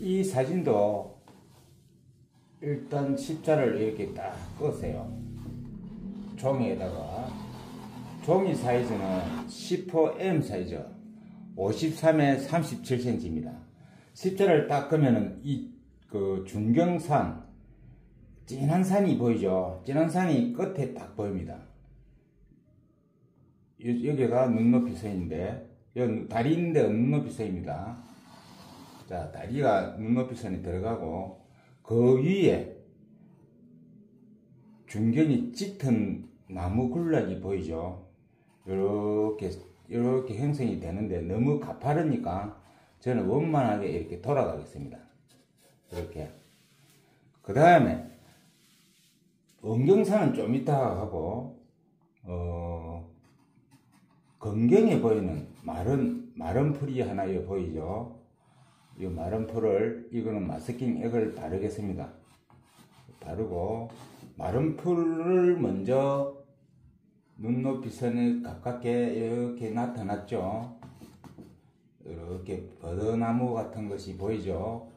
이 사진도 일단 십자를 이렇게 딱 끄세요. 종이에다가. 종이 사이즈는 10호M 사이즈 53에 37cm입니다. 십자를 딱 끄면은 그 중경산 진한 산이 보이죠? 진한 산이 끝에 딱 보입니다. 여기가 눈높이 선인데, 여기 다리 있는데 눈높이 선입니다. 자, 다리가 눈높이 선에 들어가고, 그 위에 중경이 짙은 나무 군락이 보이죠? 이렇게 형성이 되는데, 너무 가파르니까 저는 원만하게 이렇게 돌아가겠습니다. 이렇게. 그 다음에, 원경산은 좀 이따 하고, 건경에 보이는 마른 풀이 하나 보이죠? 이 마른 풀을, 이거는 마스킹 액을 바르겠습니다. 바르고, 마른 풀을 먼저 눈높이 선에 가깝게 이렇게 나타났죠? 이렇게 버드나무 같은 것이 보이죠?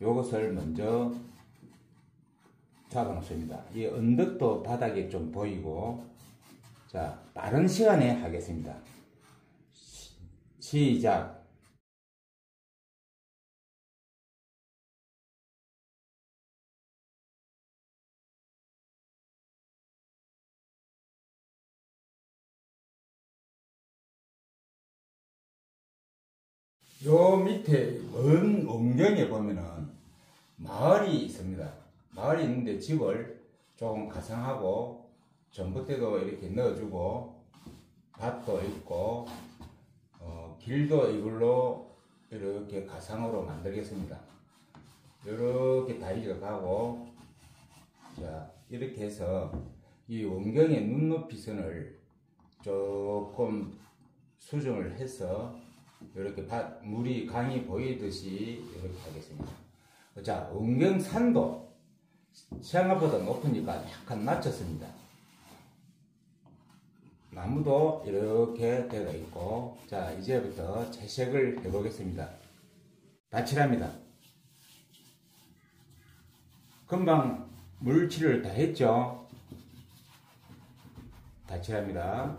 요것을 먼저 잡아 놓습니다. 이 언덕도 바닥에 좀 보이고, 자, 빠른 시간에 하겠습니다. 시작. 요 밑에 먼 원경에 보면은 마을이 있습니다. 마을이 있는데 집을 조금 가상하고 전봇대도 이렇게 넣어주고 밭도 있고 길도 이걸로 이렇게 가상으로 만들겠습니다. 이렇게 다리가 가고, 자, 이렇게 해서 이 원경의 눈높이 선을 조금 수정을 해서 이렇게 물이 강이 보이듯이 이렇게 하겠습니다. 자, 원경산도 생각보다 높으니까 약간 낮췄습니다. 나무도 이렇게 되어 있고, 자, 이제부터 채색을 해보겠습니다. 다칠합니다. 금방 물칠을 다 했죠? 다칠합니다.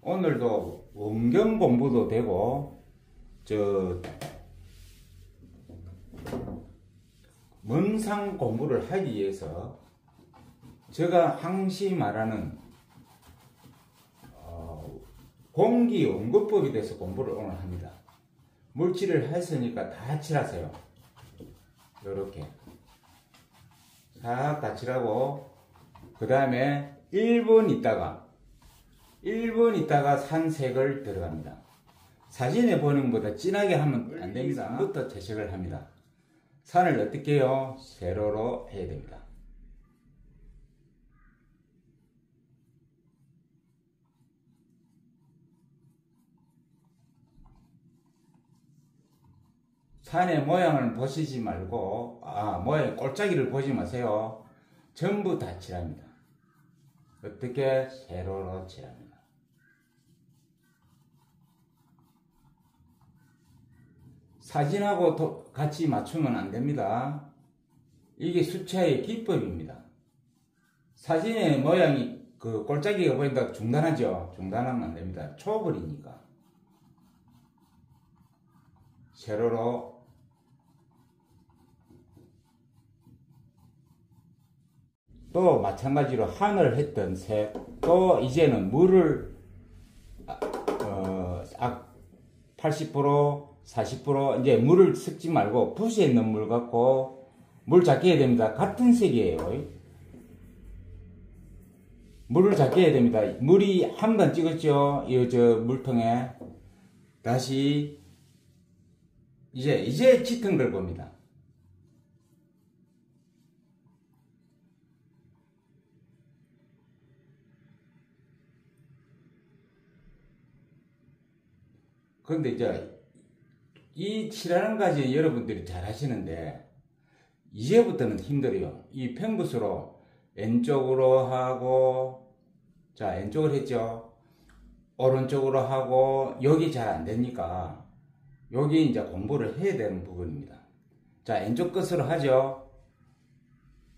오늘도 원경 공부도 되고, 문상 공부를 하기 위해서 제가 항시 말하는 공기연구법에 대해서 공부를 오늘 합니다. 물칠을 했으니까 다 칠하세요. 요렇게 싹 다 칠하고, 그 다음에 1분 있다가 산색을 들어갑니다. 사진에 보는 것보다 진하게 하면 안 됩니다. 부터 채색을 합니다. 산을 어떻게 해요? 세로로 해야 됩니다. 산의 모양을 보시지 말고, 모양 꼴짜기를 보지 마세요. 전부 다 칠합니다. 어떻게? 세로로 칠합니다. 사진하고 같이 맞추면 안 됩니다. 이게 수채의 기법입니다. 사진의 모양이 그 꼴짜기가 보인다고 중단하죠? 중단하면 안 됩니다. 초벌이니까. 세로로. 또 마찬가지로 하늘 했던 색, 또 이제는 물을 80% 40% 이제 물을 섞지 말고 붓에 있는 물 갖고 물 작게 해야 됩니다. 같은 색이에요. 물을 작게 해야 됩니다. 물이 한 번 찍었죠? 이 물통에. 다시 이제 짙은 걸 봅니다. 그런데 이제 이 칠하는 까지 여러분들이 잘 하시는데, 이제부터는 힘들어요. 이 펜붓으로 왼쪽으로 하고, 자, 왼쪽을 했죠. 오른쪽으로 하고, 여기 잘 안 되니까 여기 이제 공부를 해야 되는 부분입니다. 자, 왼쪽 끝으로 하죠.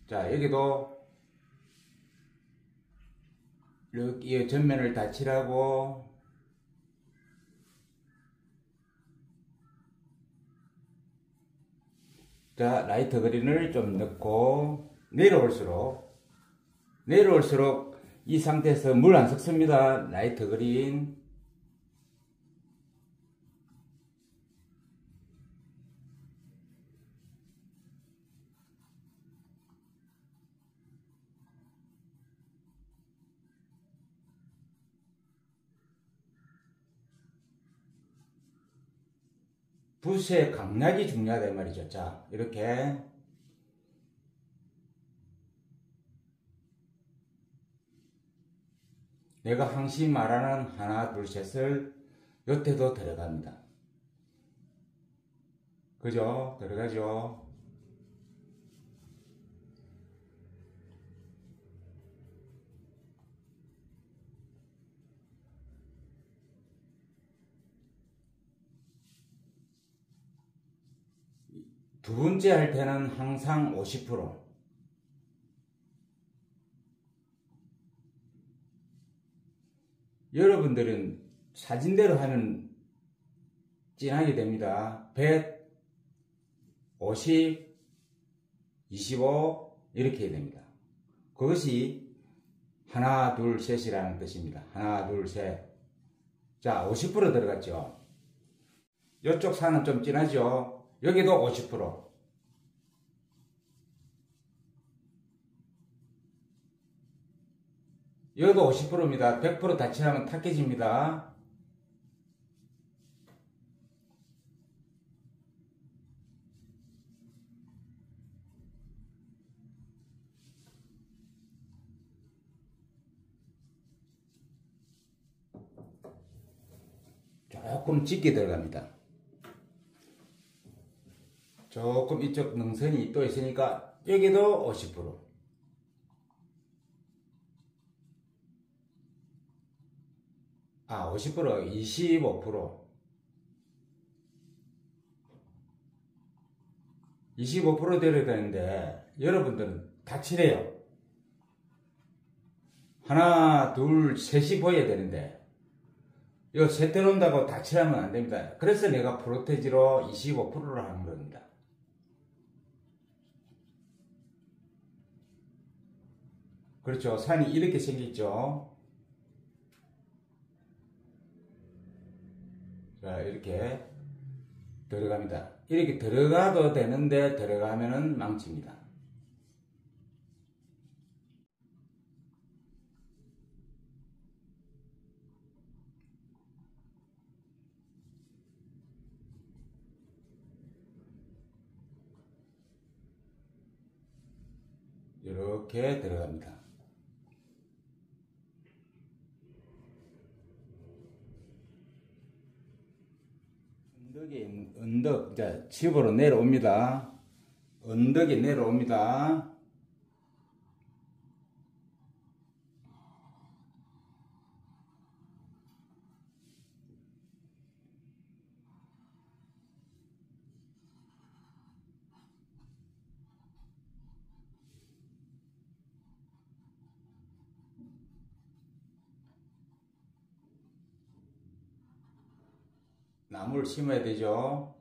자, 여기도 이렇게 전면을 다 칠하고, 자, 라이트 그린을 좀 넣고, 내려올수록 이 상태에서 물 안 섞습니다. 라이트 그린. 붓의 강약이 중요하다 이 말이죠. 자, 이렇게 내가 항시 말하는 하나 둘 셋을 여태도 들어갑니다. 그죠? 들어가죠. 두 번째 할 때는 항상 50%. 여러분들은 사진대로 하면 진하게 됩니다. 100, 50, 25 이렇게 됩니다. 그것이 하나 둘 셋이라는 뜻입니다. 하나 둘 셋. 자, 50% 들어갔죠. 이쪽 산은 좀 진하죠. 여기도 50%. 여기도 50%입니다. 100% 다치하면 탁해집니다. 조금 짙게 들어갑니다. 조금 이쪽 능선이 또 있으니까 여기도 50%. 아, 50%, 25%. 25% 되어야 되는데 여러분들은 다 칠해요. 하나, 둘, 셋이 보여야 되는데 이거 셋 들어온다고 다 칠하면 안 됩니다. 그래서 내가 프로테지로 25%를 하는 겁니다. 그렇죠. 산이 이렇게 생겼죠. 자, 이렇게 들어갑니다. 이렇게 들어가도 되는데 들어가면은 망칩니다. 이렇게 들어갑니다. 언덕, 자, 집으로 내려옵니다. 언덕이 내려옵니다. 나무를 심어야 되죠.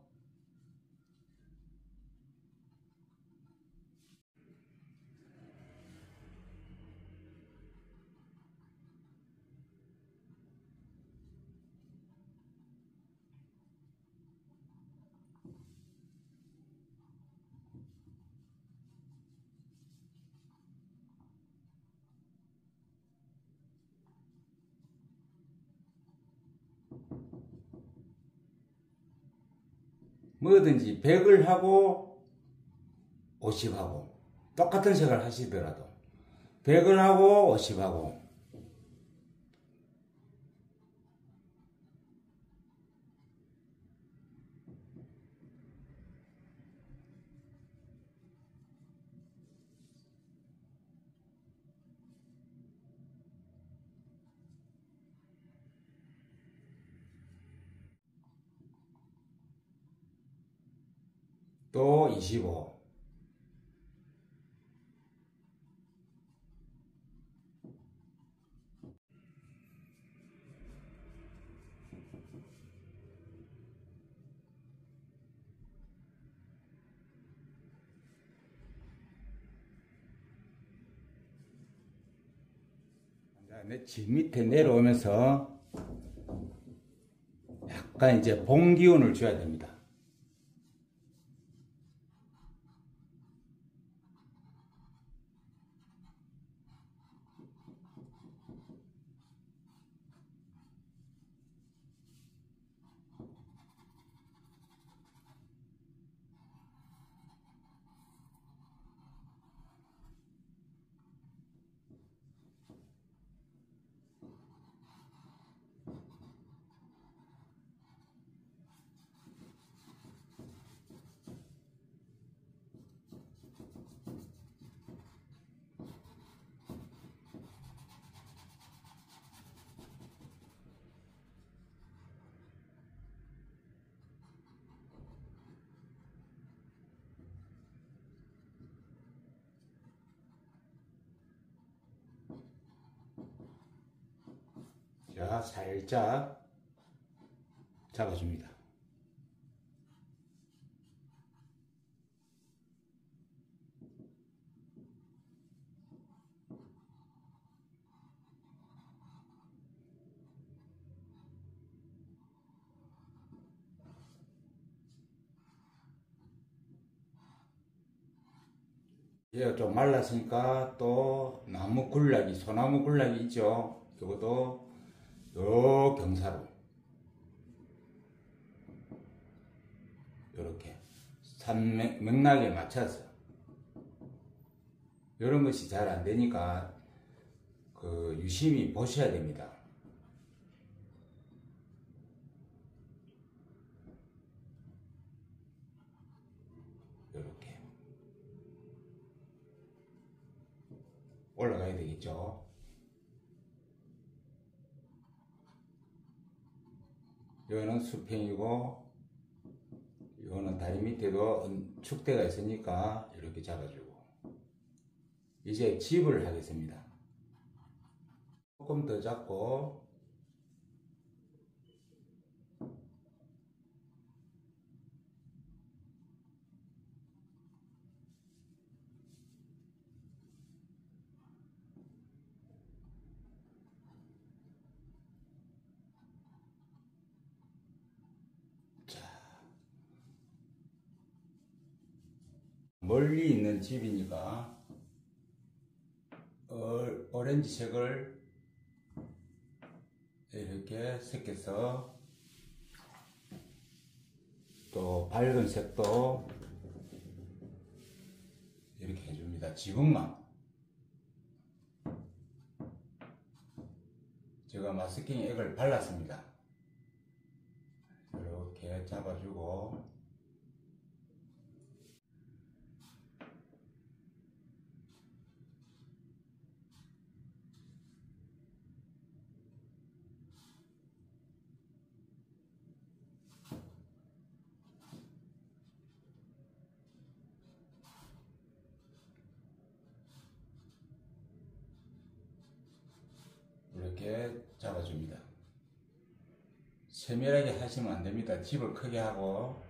뭐든지 100을 하고 50하고 똑같은 색을 하시더라도 100을 하고 50하고 또 25. 집 밑에 내려오면서 약간 이제 봄 기운을 줘야 됩니다. 자, 살짝 잡아줍니다. 얘가 좀 말랐으니까 또 나무 군락이, 소나무 군락이 있죠. 이것도 요 경사로 이렇게 산 맥락에 맞춰서, 이런 것이 잘 안 되니까 그 유심히 보셔야 됩니다. 이렇게 올라가야 되겠죠. 이거는 수평이고, 이거는 다리 밑에도 축대가 있으니까 이렇게 잡아주고, 이제 집을 하겠습니다. 조금 더 잡고, 자, 멀리 있는 집이니까 오렌지색을 이렇게 섞여서, 또 밝은 색도 이렇게 해줍니다. 지붕만 제가 마스킹 액을 발랐습니다. 이렇게 잡아주고, 이렇게 잡아줍니다. 세밀하게 하시면 안 됩니다. 집을 크게 하고.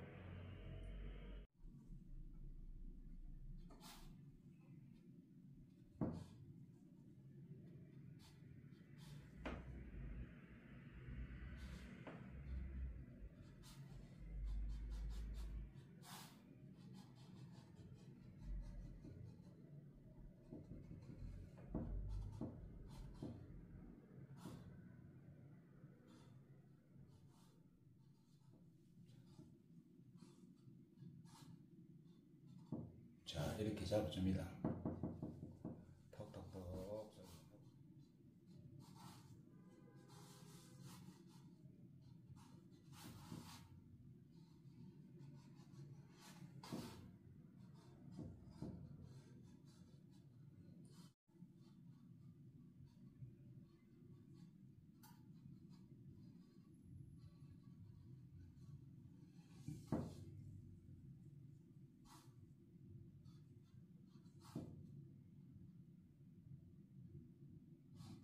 자, 이렇게 잡아줍니다. 톡톡톡.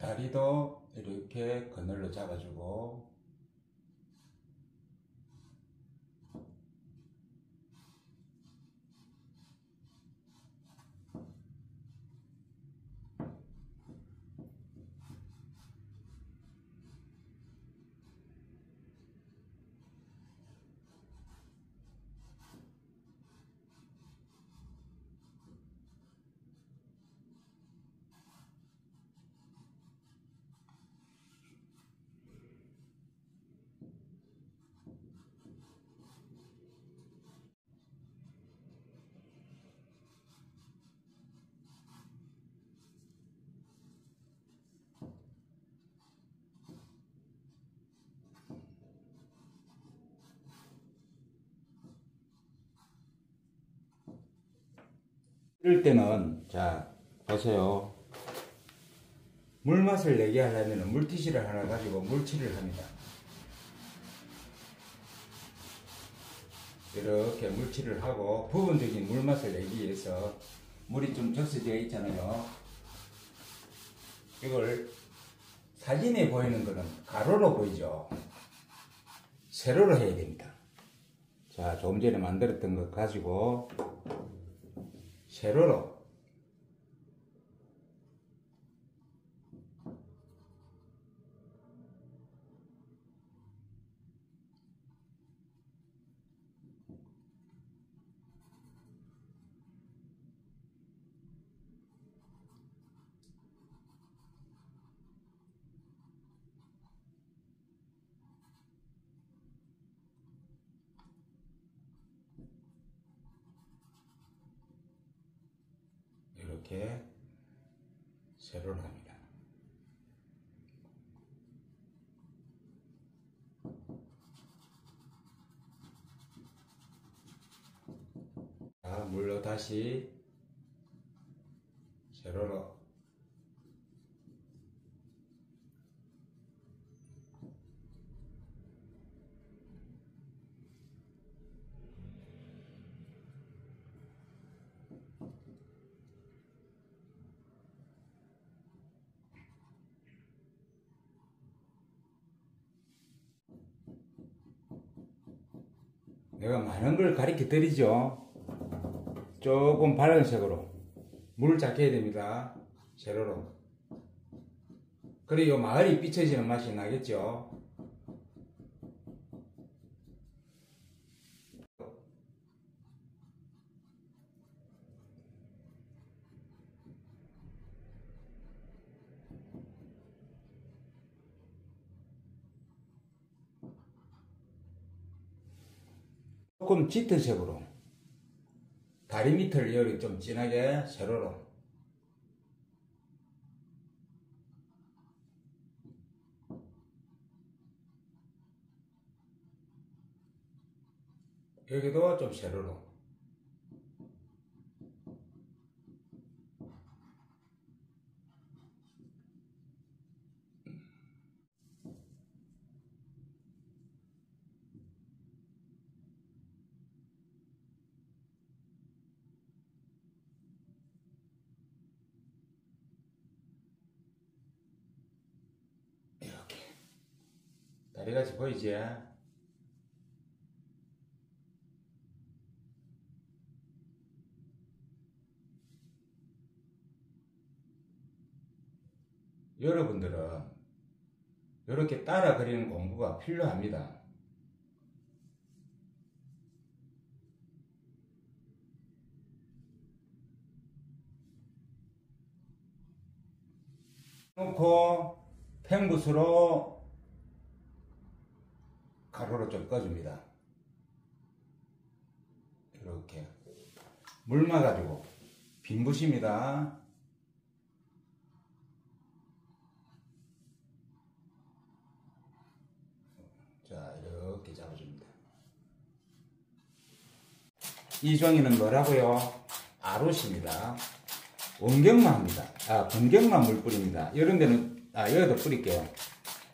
다리도 이렇게 그늘로 잡아주고 이럴 때는 자 보세요. 물맛을 내게 하려면 물티슈를 하나 가지고 물칠을 합니다. 이렇게 물칠을 하고 부분적인 물맛을 내기 위해서 물이 좀 적셔져 있잖아요. 이걸 사진에 보이는 거는 가로로 보이죠. 세로로 해야 됩니다. 자, 조금 전에 만들었던 것 가지고 세로로 이렇게 세로로 합니다. 자, 물로 다시 세로로 내가 많은 걸 가르쳐 드리죠. 조금 밝은 색으로 물을 작게 해야 됩니다. 세로로. 그래야 마을이 비춰지는 맛이 나겠죠. 조금 짙은 색으로 다리 밑을 여기 좀 진하게 세로로 여기도 좀 세로로 이렇게 다리같이 보이지? 여러분들은 이렇게 따라 그리는 공부가 필요합니다. 놓고 펜붓으로 가로로 좀 꺼줍니다. 이렇게 물 마가지고 빈 붓입니다. 자, 이렇게 잡아줍니다. 이 종이는 뭐라고요? 아롯입니다. 원경만 합니다. 건경만 물 뿌립니다. 이런 데는 여기도 뿌릴게요.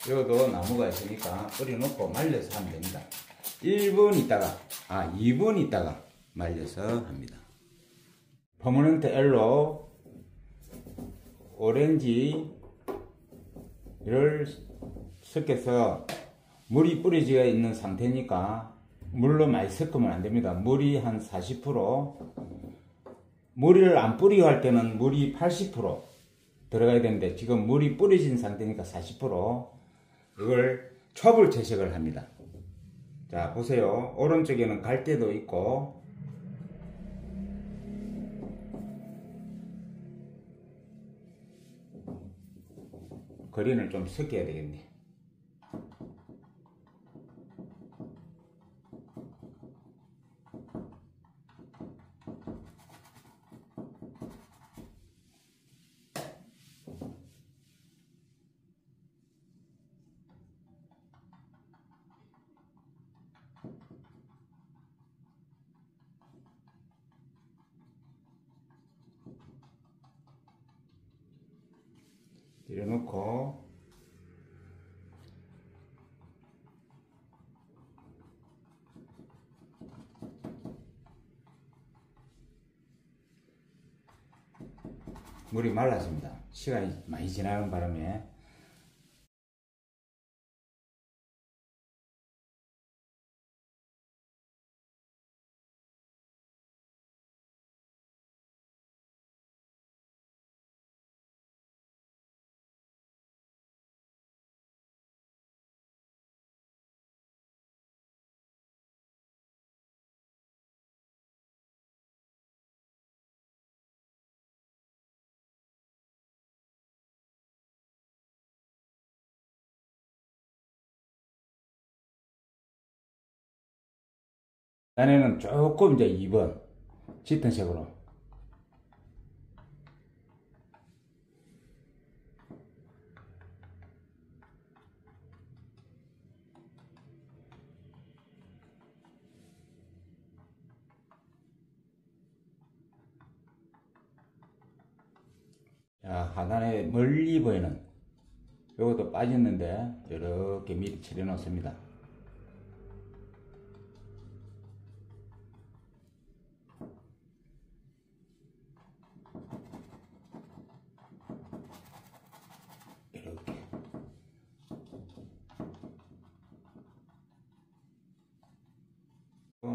여기도 나무가 있으니까 뿌려놓고 말려서 하면 됩니다. 1분 있다가 2분 있다가 말려서 합니다. 퍼머넌트 옐로우, 오렌지, 이를 섞여서 물이 뿌려져 있는 상태니까 물로 많이 섞으면 안 됩니다. 물이 한 40%, 물을 안 뿌리고 할 때는 물이 80% 들어가야 되는데 지금 물이 뿌려진 상태니까 40%. 이걸 첩을 채색을 합니다. 자, 보세요. 오른쪽에는 갈대도 있고 그린을 좀 섞여야 되겠네. 내려놓고 물이 말랐습니다. 시간이 많이 지나는 바람에 안에는 조금 이제 2번 짙은 색으로 자, 하단에 멀리 보이는 요것도 빠졌는데 이렇게 미리 칠해 놓습니다. 이렇게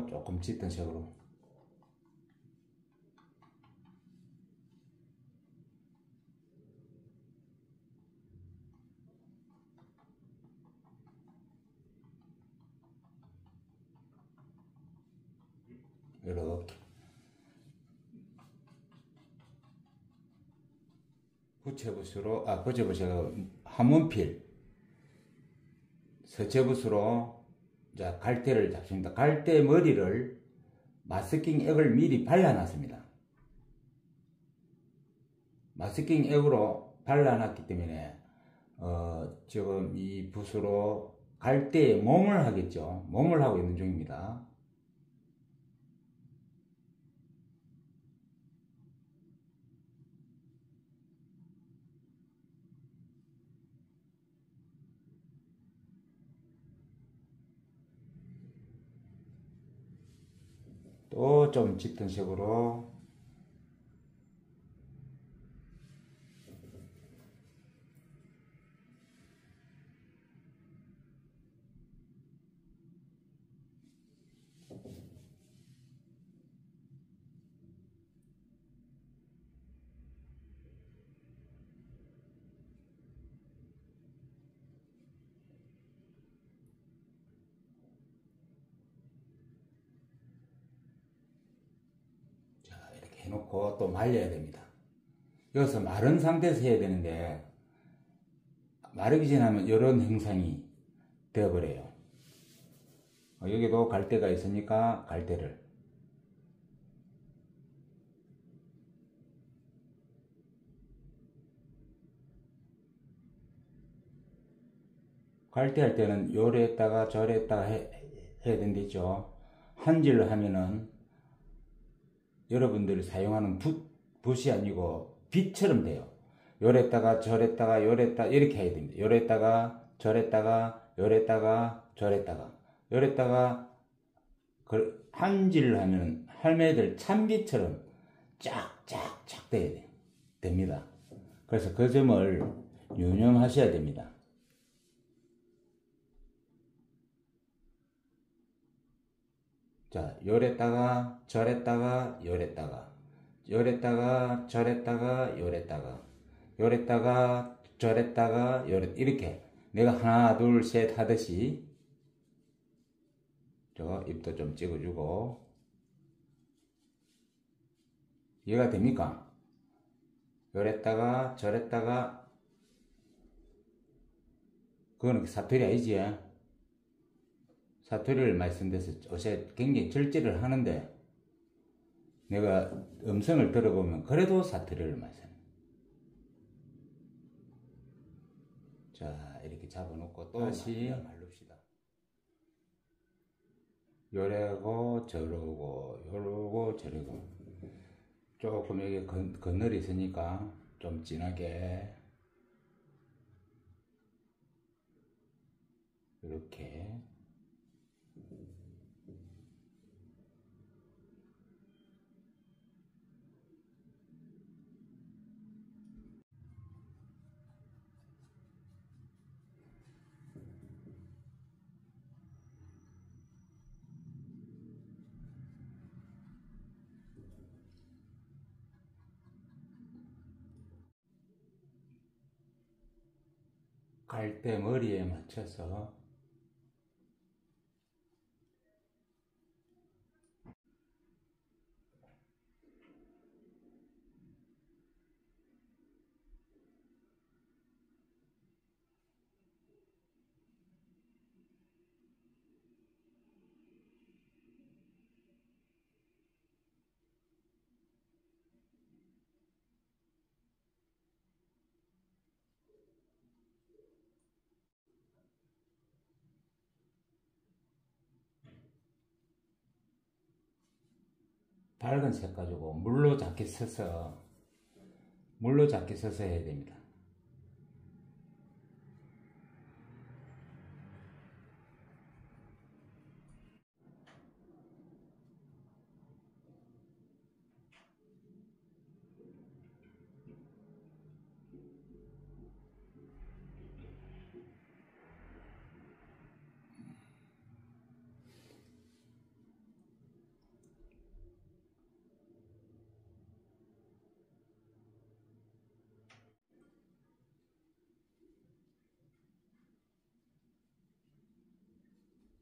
조금 짙은 색으로 이렇게 부채붓으로 부채붓이 한문필 서채붓으로 자 갈대를 잡습니다. 갈대 머리를 마스킹 액을 미리 발라놨습니다. 마스킹 액으로 발라놨기 때문에 지금 이 붓으로 갈대에 몸을 하겠죠. 몸을 하고 있는 중입니다. 또 좀 짙은 색으로 이렇게 해놓고 또 말려야 됩니다. 여기서 마른 상태에서 해야 되는데 마르기 전에 하면 이런 형상이 되어버려요. 여기도 갈대가 있으니까 갈대를 갈대 할 때는 요래 했다가 저래 했다가 해야 된댔죠. 한질로 하면은 여러분들이 사용하는 붓이 아니고 빛처럼 돼요. 요랬다가 저랬다가 요랬다 이렇게 해야 됩니다. 요랬다가 저랬다가 요랬다가 저랬다가 요랬다가 한질로 하면 할매들 참빛처럼 쫙쫙쫙 됩니다. 그래서 그 점을 유념하셔야 됩니다. 자, 요랬다가 저랬다가 요랬다가 요랬다가 저랬다가 요랬다가 요랬다가 저랬다가 요랬 이렇게 내가 하나 둘 셋 하듯이 저 입도 좀 찍어주고 이해가 됩니까? 요랬다가 저랬다가 그거는 사투리 아니지? 사투리를 말씀드려서 요새 굉장히 절제를 하는데 내가 음성을 들어보면 그래도 사투리를 말씀. 자, 이렇게 잡아놓고 또 다시 말릅시다. 요래고 저러고 요러고 저러고 조금 여기 건널이 있으니까 좀 진하게 이렇게 갈대 머리에 맞춰서 밝은 색 가지고 물로 작게 써서 해야 됩니다.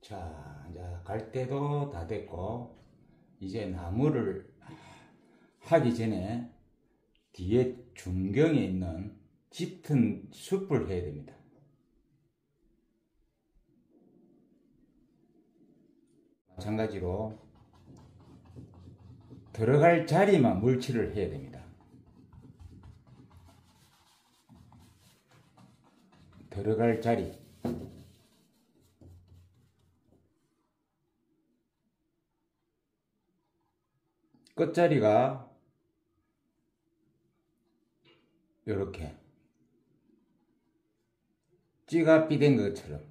자, 이제 갈대도 다 됐고 이제 나무를 하기 전에 뒤에 중경에 있는 짙은 숲을 해야 됩니다. 마찬가지로 들어갈 자리만 물칠을 해야 됩니다. 들어갈 자리 끝자리가 이렇게 찌가 삐된 것처럼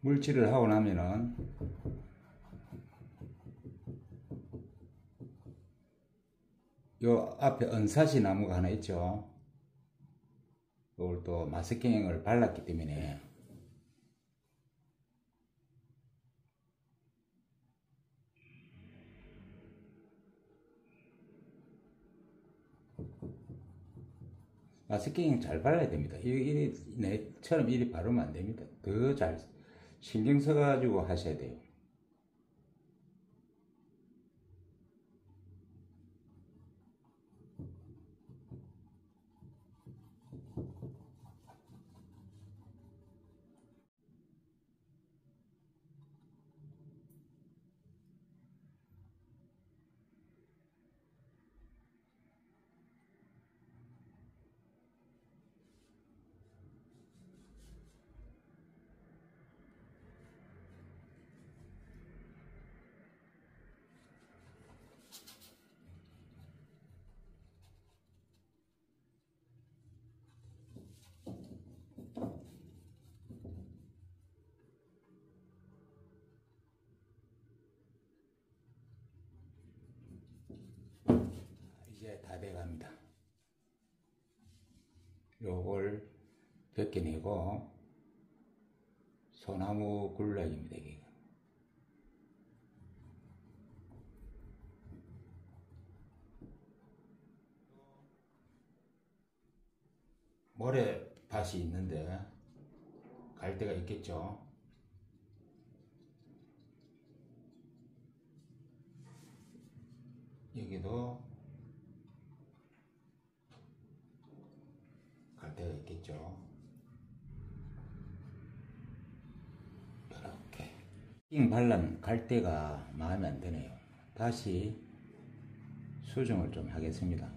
물칠을 하고 나면은 요 앞에 은사시 나무가 하나 있죠. 이걸 또 마스킹을 발랐기 때문에 마스킹 잘 발라야 됩니다. 내처럼 이리 바르면 안 됩니다. 더 잘 신경 써가지고 하셔야 돼요. 해갑니다. 요걸 벗겨내고 소나무 군락입니다. 이게. 모래밭이 있는데 갈 데가 있겠죠. 여기도 갈 데가 있겠죠. 이렇게 발란 갈 데가 마음에 안 드네요. 다시 수정을 좀 하겠습니다.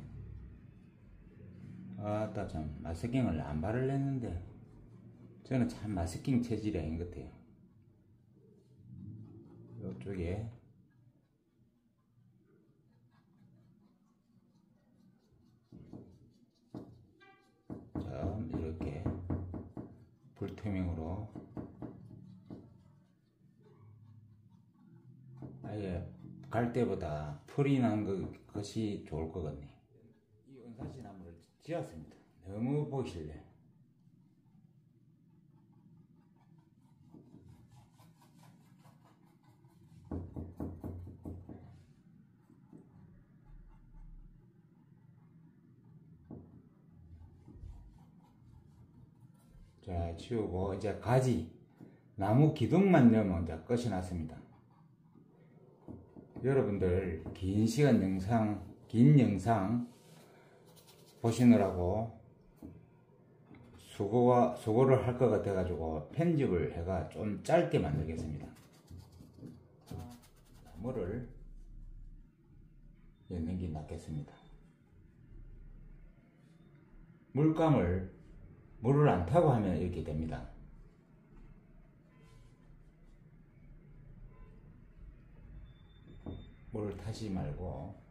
아따 참 마스킹을 안 바르려는데 저는 참 마스킹 체질이 아닌 것 같아요. 이쪽에 자 이렇게 불투명으로 아예 갈 때보다 풀이 난 것이 좋을 것 같네요. 이 은사시 나무를 지었습니다. 너무 보기 싫네. 자, 치우고 이제 가지 나무 기둥만 넣으면 이제 끝이 났습니다. 여러분들 긴 영상 보시느라고 수고를 할 것 같아 가지고 편집을 해가 좀 짧게 만들겠습니다. 나무를 넣는 게 낫겠습니다. 물을 안 타고 하면 이렇게 됩니다. 물을 타지 말고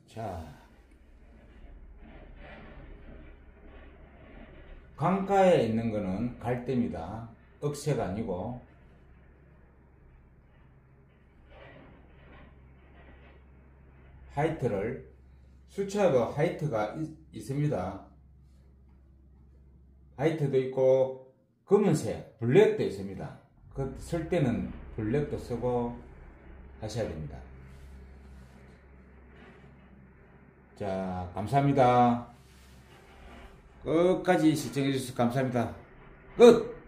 자, 강가에 있는 거는 갈대입니다. 억새가 아니고 하이트를 수채화도 하이트가 있습니다. 하이트도 있고 검은색 블랙도 있습니다. 그 쓸 때는 블랙도 쓰고 하셔야 됩니다. 자, 감사합니다. 끝까지 시청해 주셔서 감사합니다. 끝!